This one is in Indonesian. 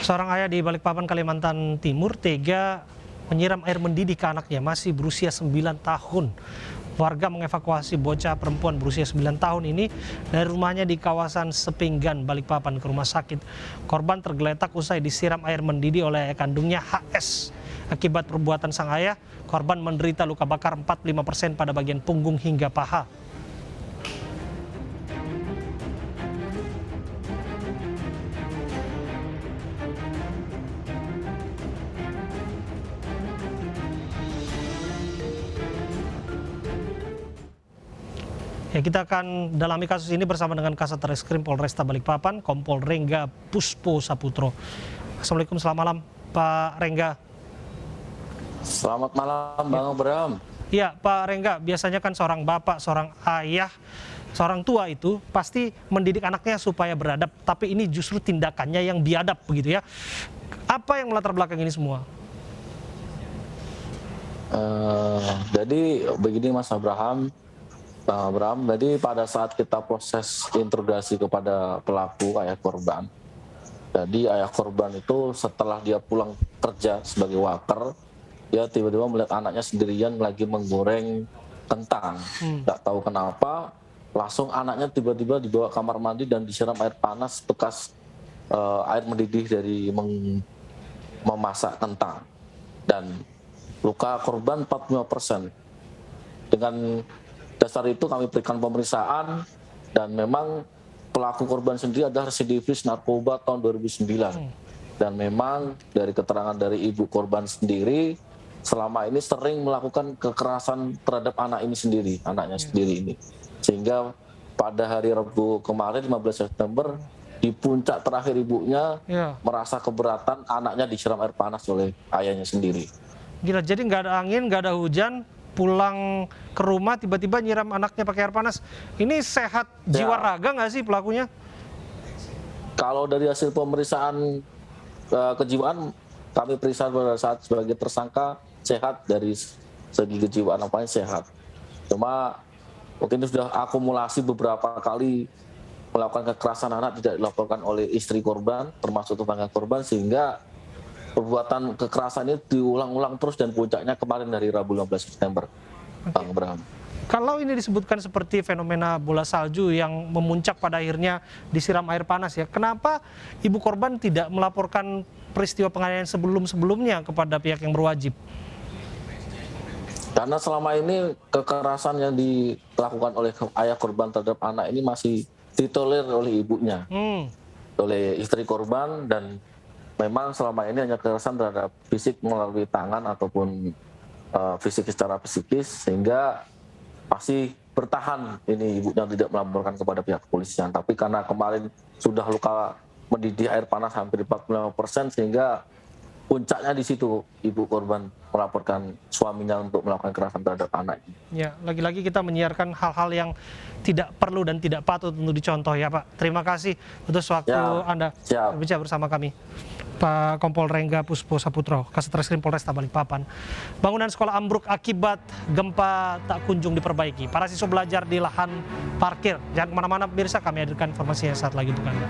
Seorang ayah di Balikpapan, Kalimantan Timur tega menyiram air mendidih ke anaknya masih berusia 9 tahun. Warga mengevakuasi bocah perempuan berusia 9 tahun ini dari rumahnya di kawasan Sepinggan, Balikpapan ke rumah sakit. Korban tergeletak usai disiram air mendidih oleh ayah kandungnya HS. Akibat perbuatan sang ayah, korban menderita luka bakar 45% pada bagian punggung hingga paha. Ya, kita akan dalami kasus ini bersama dengan Kasat Reskrim Polresta Balikpapan, Kompol Rengga Puspo Saputro. Assalamualaikum, selamat malam Pak Rengga. Selamat malam Bang Abraham. Ya Pak Rengga, biasanya kan seorang bapak, seorang ayah, seorang tua itu pasti mendidik anaknya supaya beradab, tapi ini justru tindakannya yang biadab begitu ya. Apa yang melatar belakang ini semua? Jadi begini Mas Abraham, jadi pada saat kita proses interogasi kepada pelaku ayah korban, jadi ayah korban itu setelah dia pulang kerja sebagai waker, dia tiba-tiba melihat anaknya sendirian lagi menggoreng kentang. Nggak tahu kenapa, langsung anaknya tiba-tiba dibawa kamar mandi dan disiram air panas bekas air mendidih dari memasak kentang. Dan luka korban 45%. Dengan dasar itu kami berikan pemeriksaan dan memang pelaku korban sendiri adalah residivis narkoba tahun 2009. Dan memang dari keterangan dari ibu korban sendiri selama ini sering melakukan kekerasan terhadap anak ini sendiri, anaknya sendiri ini. Sehingga pada hari Rabu kemarin 15 September di puncak terakhir ibunya merasa keberatan anaknya disiram air panas oleh ayahnya sendiri. Gila, jadi nggak ada angin, nggak ada hujan, pulang ke rumah tiba-tiba nyiram anaknya pakai air panas. Ini sehat jiwa raga nggak sih pelakunya? Kalau dari hasil pemeriksaan kejiwaan, kami periksa pada saat sebagai tersangka sehat, dari segi kejiwaan apanya sehat. Cuma mungkin sudah akumulasi beberapa kali melakukan kekerasan anak tidak dilaporkan oleh istri korban, termasuk tetangga korban, sehingga perbuatan kekerasan ini diulang-ulang terus dan puncaknya kemarin dari Rabu 15 September. Bang Abraham. Kalau ini disebutkan seperti fenomena bola salju yang memuncak pada akhirnya disiram air panas ya, kenapa ibu korban tidak melaporkan peristiwa penganiayaan sebelum-sebelumnya kepada pihak yang berwajib? Karena selama ini kekerasan yang dilakukan oleh ayah korban terhadap anak ini masih ditolerir oleh ibunya, oleh istri korban, dan memang selama ini hanya kekerasan terhadap fisik melalui tangan ataupun fisik secara psikis, sehingga pasti bertahan ini ibunya tidak melaporkan kepada pihak kepolisian. Tapi karena kemarin sudah luka mendidih air panas hampir 45%, sehingga puncaknya di situ ibu korban melaporkan suaminya untuk melakukan kekerasan terhadap anaknya. Ya, lagi-lagi kita menyiarkan hal-hal yang tidak perlu dan tidak patut untuk dicontoh ya Pak. Terima kasih atas waktu Anda berbicara bersama kami. Pak Kompol Rengga Puspo Saputro, Kasat Reskrim Polresta Balikpapan. Bangunan sekolah ambruk akibat gempa tak kunjung diperbaiki. Para siswa belajar di lahan parkir. Jangan kemana-mana pemirsa, kami hadirkan informasinya saat lagi untuk Anda.